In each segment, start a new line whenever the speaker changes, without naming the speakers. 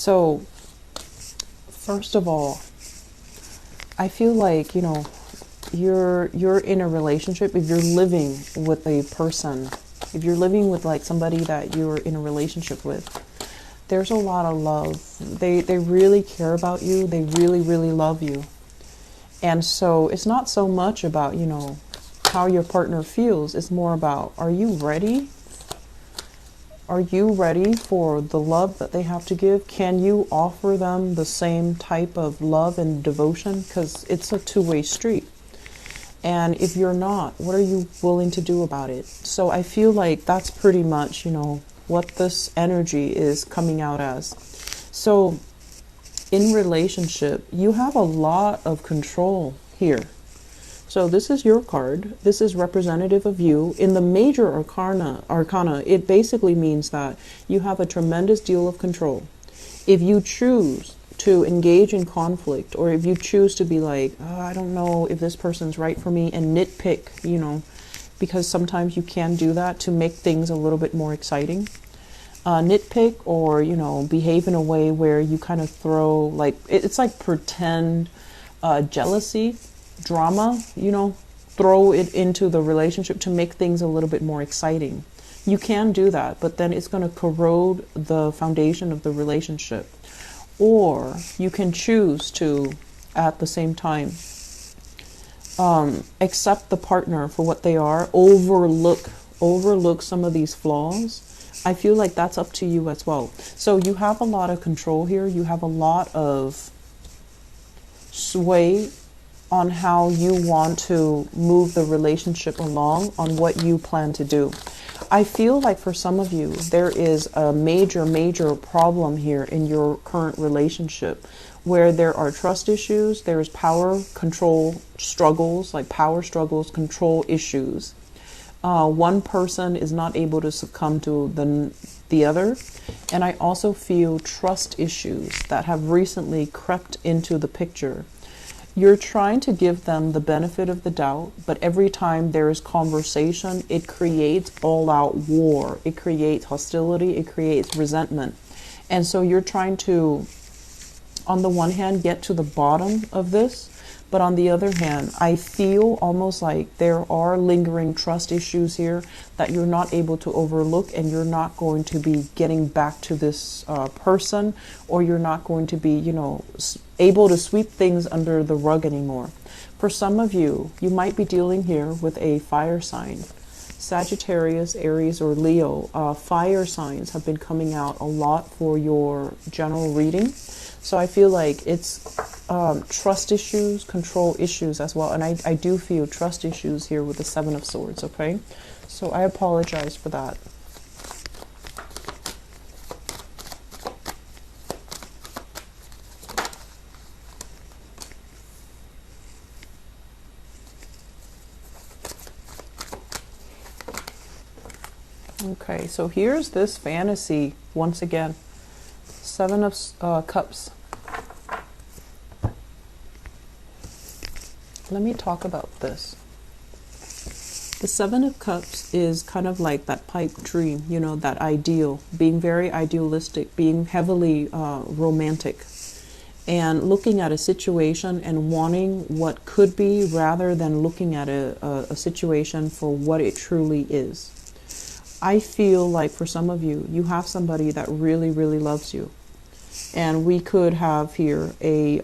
So, first of all, I feel like, you're in a relationship. If you're living with a person, if you're living with like somebody that you're in a relationship with, there's a lot of love. They really care about you. They really, really love you. And so it's not so much about, how your partner feels. It's more about, are you ready? Are you ready for the love that they have to give? Can you offer them the same type of love and devotion? Because it's a two-way street. And if you're not, what are you willing to do about it? So I feel like that's pretty much, what this energy is coming out as. So in relationship, you have a lot of control here. So this is your card. This is representative of you. In the major arcana, it basically means that you have a tremendous deal of control. If you choose to engage in conflict, or if you choose to be like, oh, I don't know if this person's right for me, and nitpick, because sometimes you can do that to make things a little bit more exciting. Nitpick, or, behave in a way where you kind of throw, like, it's like pretend jealousy, drama, throw it into the relationship to make things a little bit more exciting. You can do that, but then it's going to corrode the foundation of the relationship. Or you can choose to, at the same time, accept the partner for what they are, overlook some of these flaws. I feel like that's up to you as well. So you have a lot of control here. You have a lot of sway on how you want to move the relationship along, on what you plan to do. I feel like for some of you, there is a major problem here in your current relationship, where there are trust issues, there's power control struggles, like power struggles, control issues. One person is not able to succumb to the other. And I also feel trust issues that have recently crept into the picture. You're trying to give them the benefit of the doubt, but every time there is conversation, it creates all-out war. It creates hostility. It creates resentment. And so you're trying to, on the one hand, get to the bottom of this, but on the other hand, I feel almost like there are lingering trust issues here that you're not able to overlook, and you're not going to be getting back to this person, or you're not going to be, able to sweep things under the rug anymore. For some of you, you might be dealing here with a fire sign. Sagittarius, Aries, or Leo. Fire signs have been coming out a lot for your general reading. So I feel like it's trust issues, control issues as well. And I do feel trust issues here with the Seven of Swords, okay? So I apologize for that. Okay, so here's this fantasy once again. Seven of Cups. Let me talk about this. The Seven of Cups is kind of like that pipe dream, that ideal, being very idealistic, being heavily romantic, and looking at a situation and wanting what could be rather than looking at a situation for what it truly is. I feel like for some of you, you have somebody that really, really loves you. And we could have here a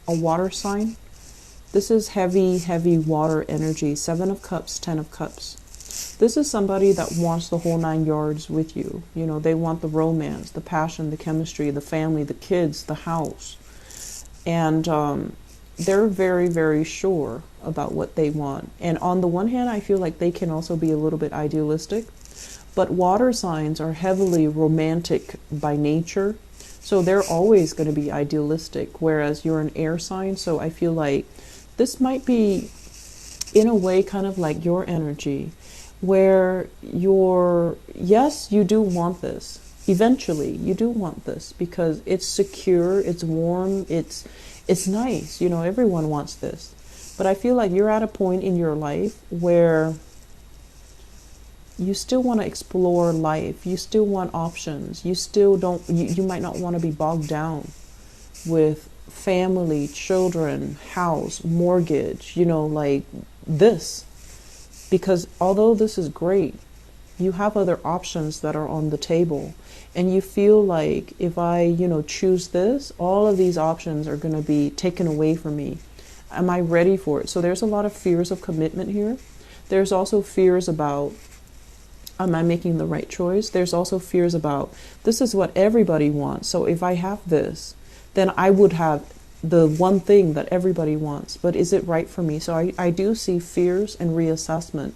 water sign. This is heavy, heavy water energy. 7 of Cups, 10 of Cups. This is somebody that wants the whole 9 yards with you. They want the romance, the passion, the chemistry, the family, the kids, the house. And they're very, very sure about what they want. And on the one hand, I feel like they can also be a little bit idealistic. But water signs are heavily romantic by nature. So they're always going to be idealistic, whereas you're an air sign. So I feel like this might be, in a way, kind of like your energy, where yes, you do want this. Eventually, you do want this because it's secure, it's warm, it's nice. Everyone wants this. But I feel like you're at a point in your life where you still want to explore life. You still want options. You still don't, you might not want to be bogged down with family, children, house, mortgage, like this. Because although this is great, you have other options that are on the table. And you feel like if I, choose this, all of these options are going to be taken away from me. Am I ready for it? So there's a lot of fears of commitment here. There's also fears about, am I making the right choice? There's also fears about, this is what everybody wants. So if I have this, then I would have the one thing that everybody wants. But is it right for me? So I do see fears and reassessment.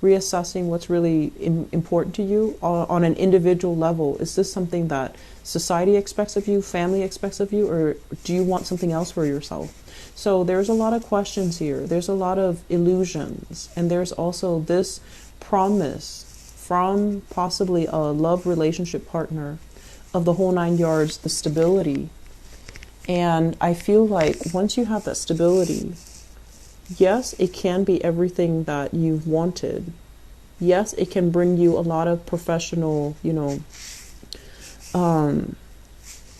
Reassessing what's really important to you on an individual level. Is this something that society expects of you, family expects of you, or do you want something else for yourself? So there's a lot of questions here. There's a lot of illusions. And there's also this promise from possibly a love relationship partner of the whole 9 yards, the stability. And I feel like once you have that stability, yes, it can be everything that you've wanted. Yes, it can bring you a lot of professional,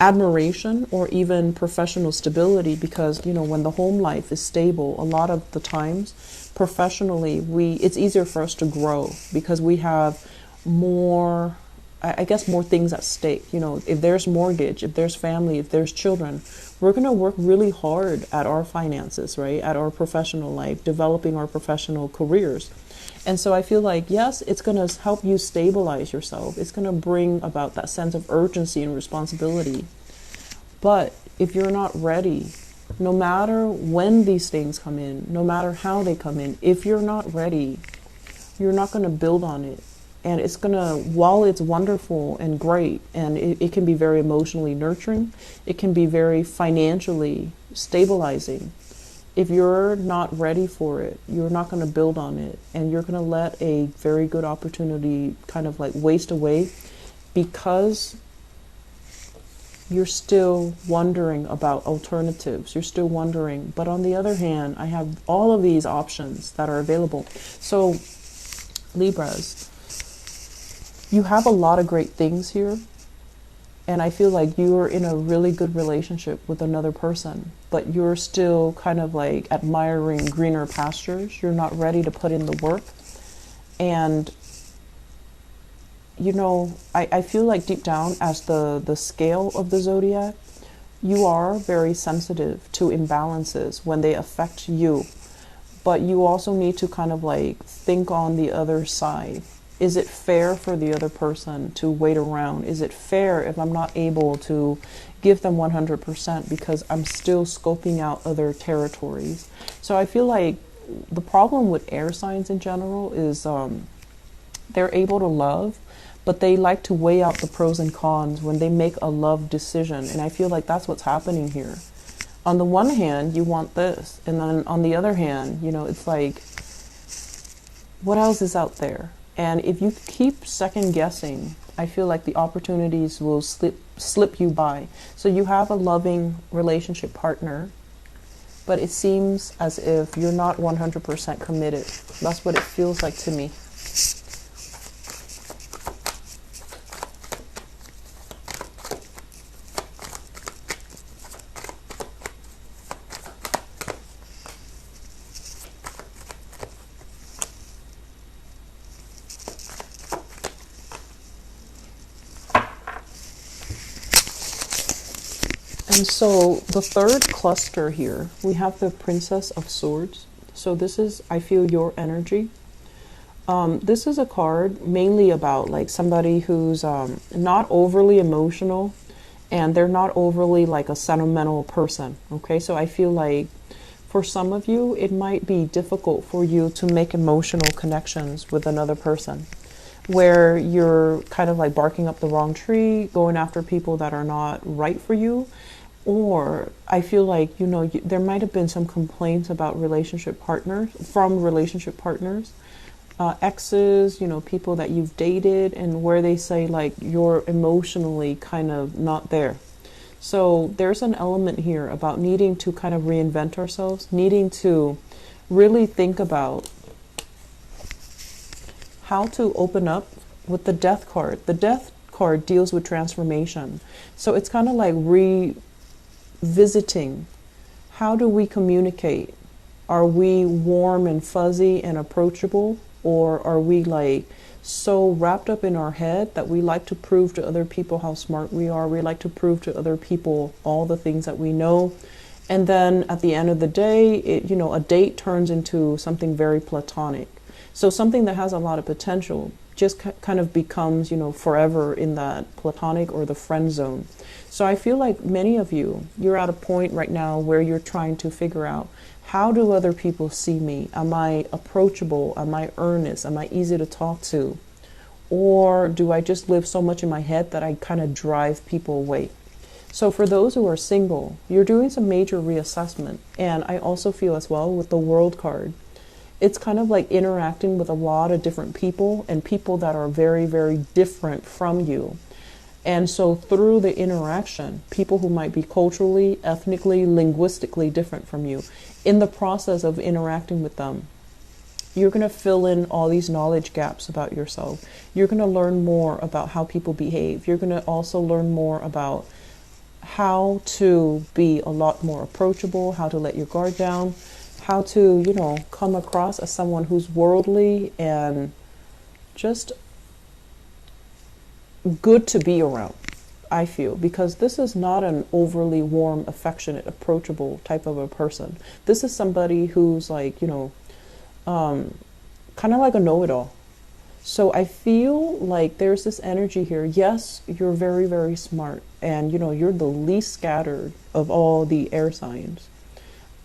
admiration or even professional stability, because, when the home life is stable, a lot of the times professionally, it's easier for us to grow because we have more, I guess, more things at stake. If there's mortgage, if there's family, if there's children, we're going to work really hard at our finances, right? At our professional life, developing our professional careers. And so I feel like, yes, it's going to help you stabilize yourself. It's going to bring about that sense of urgency and responsibility. But if you're not ready, no matter when these things come in, no matter how they come in, if you're not ready, you're not going to build on it. And it's going to, while it's wonderful and great, and it can be very emotionally nurturing, it can be very financially stabilizing. If you're not ready for it, you're not going to build on it. And you're going to let a very good opportunity kind of like waste away because you're still wondering about alternatives. You're still wondering. But on the other hand, I have all of these options that are available. So, Libras, you have a lot of great things here, and I feel like you're in a really good relationship with another person, but you're still kind of like admiring greener pastures. You're not ready to put in the work. And, I feel like deep down, as the scale of the zodiac, you are very sensitive to imbalances when they affect you. But you also need to kind of like think on the other side. Is it fair for the other person to wait around? Is it fair if I'm not able to give them 100% because I'm still scoping out other territories? So I feel like the problem with air signs in general is they're able to love, but they like to weigh out the pros and cons when they make a love decision. And I feel like that's what's happening here. On the one hand, you want this. And then on the other hand, it's like, what else is out there? And if you keep second guessing, I feel like the opportunities will slip you by. So you have a loving relationship partner, but it seems as if you're not 100% committed. That's what it feels like to me. And so the third cluster here, we have the Princess of Swords. So this is, I feel, your energy. This is a card mainly about like somebody who's not overly emotional, and they're not overly like a sentimental person. Okay, so I feel like for some of you, it might be difficult for you to make emotional connections with another person, where you're kind of like barking up the wrong tree, going after people that are not right for you. Or I feel like, there might have been some complaints about relationship partners, exes, people that you've dated, and where they say like you're emotionally kind of not there. So there's an element here about needing to kind of reinvent ourselves, needing to really think about how to open up with the Death card. The Death card deals with transformation. So it's kind of like revisiting. How do we communicate? Are we warm and fuzzy and approachable? Or are we like so wrapped up in our head that we like to prove to other people how smart we are? We like to prove to other people all the things that we know. And then at the end of the day, a date turns into something very platonic. So something that has a lot of potential just kind of becomes, forever in that platonic or the friend zone. So I feel like many of you, you're at a point right now where you're trying to figure out, how do other people see me? Am I approachable? Am I earnest? Am I easy to talk to? Or do I just live so much in my head that I kind of drive people away? So for those who are single, you're doing some major reassessment. And I also feel as well with the World card, it's kind of like interacting with a lot of different people and people that are very, very different from you. And so through the interaction, people who might be culturally, ethnically, linguistically different from you, in the process of interacting with them, you're going to fill in all these knowledge gaps about yourself. You're going to learn more about how people behave. You're going to also learn more about how to be a lot more approachable, how to let your guard down, how to, come across as someone who's worldly and just good to be around, I feel, because this is not an overly warm, affectionate, approachable type of a person. This is somebody who's like, kind of like a know-it-all. So I feel like there's this energy here. Yes, you're very, very smart. And, you're the least scattered of all the air signs.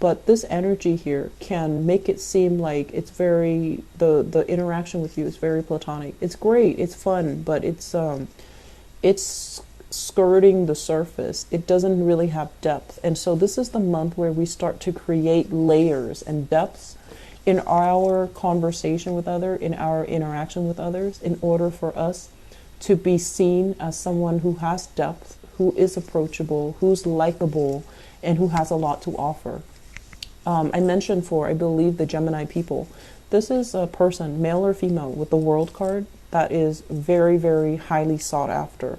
But this energy here can make it seem like it's very, the interaction with you is very platonic. It's great. It's fun. But it's skirting the surface. It doesn't really have depth. And so this is the month where we start to create layers and depths in our conversation with others, in our interaction with others, in order for us to be seen as someone who has depth, who is approachable, who's likable, and who has a lot to offer. I mentioned I believe, the Gemini people. This is a person, male or female, with the World card that is very, very highly sought after.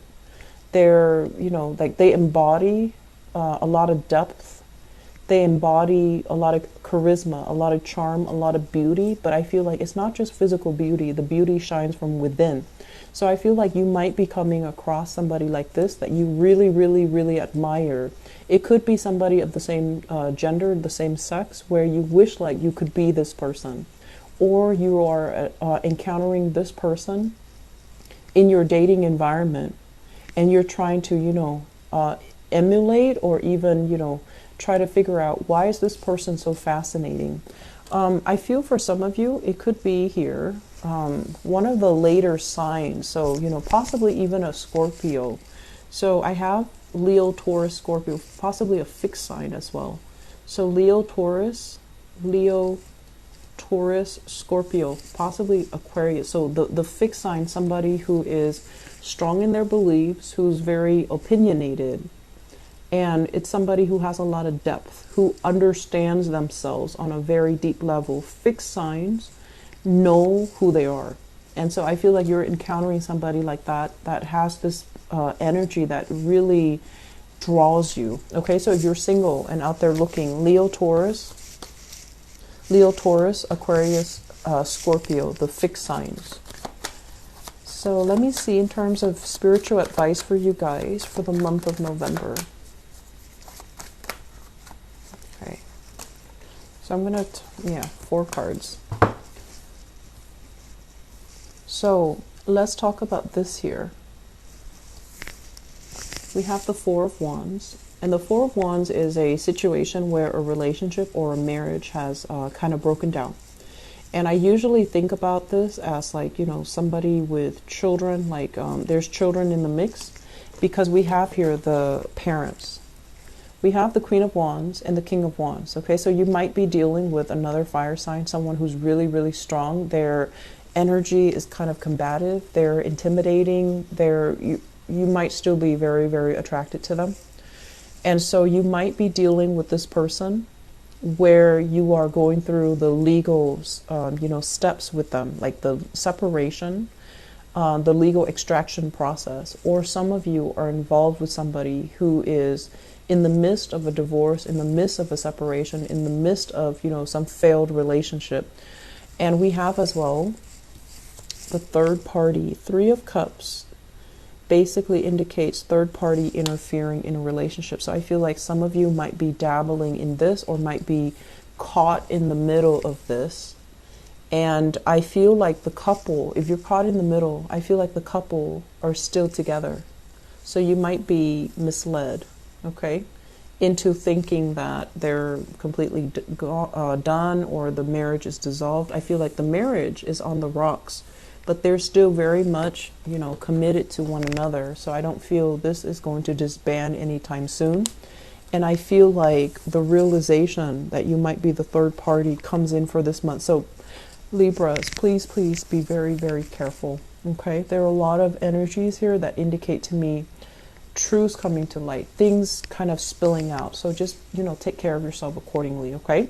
They're, they embody a lot of depth. They embody a lot of charisma, a lot of charm, a lot of beauty, but I feel like it's not just physical beauty. The beauty shines from within. So I feel like you might be coming across somebody like this that you really, really, really admire. It could be somebody of the same gender, the same sex, where you wish like you could be this person. Or you are encountering this person in your dating environment, and you're trying to, emulate or even, try to figure out, why is this person so fascinating? I feel for some of you, it could be here, one of the later signs. So, possibly even a Scorpio. So I have Leo, Taurus, Scorpio, possibly a fixed sign as well. So Leo, Taurus, Scorpio, possibly Aquarius. So the fixed sign, somebody who is strong in their beliefs, who's very opinionated. And it's somebody who has a lot of depth, who understands themselves on a very deep level. Fixed signs know who they are. And so I feel like you're encountering somebody like that has this energy that really draws you. Okay, so if you're single and out there looking, Leo, Taurus, Aquarius, Scorpio, the fixed signs. So let me see in terms of spiritual advice for you guys for the month of November. Okay. So I'm going to, 4 cards. So let's talk about this here. We have the 4 of Wands. And the 4 of Wands is a situation where a relationship or a marriage has kind of broken down. And I usually think about this as like, somebody with children, like there's children in the mix, because we have here the parents. We have the Queen of Wands and the King of Wands. Okay, so you might be dealing with another fire sign, someone who's really, really strong. Their energy is kind of combative. They're intimidating. You might still be very, very attracted to them. And so you might be dealing with this person where you are going through the legal, steps with them, like the separation, the legal extraction process, or some of you are involved with somebody who is in the midst of a divorce, in the midst of a separation, in the midst of, some failed relationship. And we have as well the third party. Three of Cups basically indicates third party interfering in a relationship. So I feel like some of you might be dabbling in this or might be caught in the middle of this. And I feel like the couple, if you're caught in the middle, I feel like the couple are still together. So you might be misled, okay, into thinking that they're completely done or the marriage is dissolved. I feel like the marriage is on the rocks, but they're still very much, committed to one another. So I don't feel this is going to disband anytime soon. And I feel like the realization that you might be the third party comes in for this month. So Libras, please, please be very, very careful. Okay, there are a lot of energies here that indicate to me truths coming to light, things kind of spilling out. So just, take care of yourself accordingly. Okay.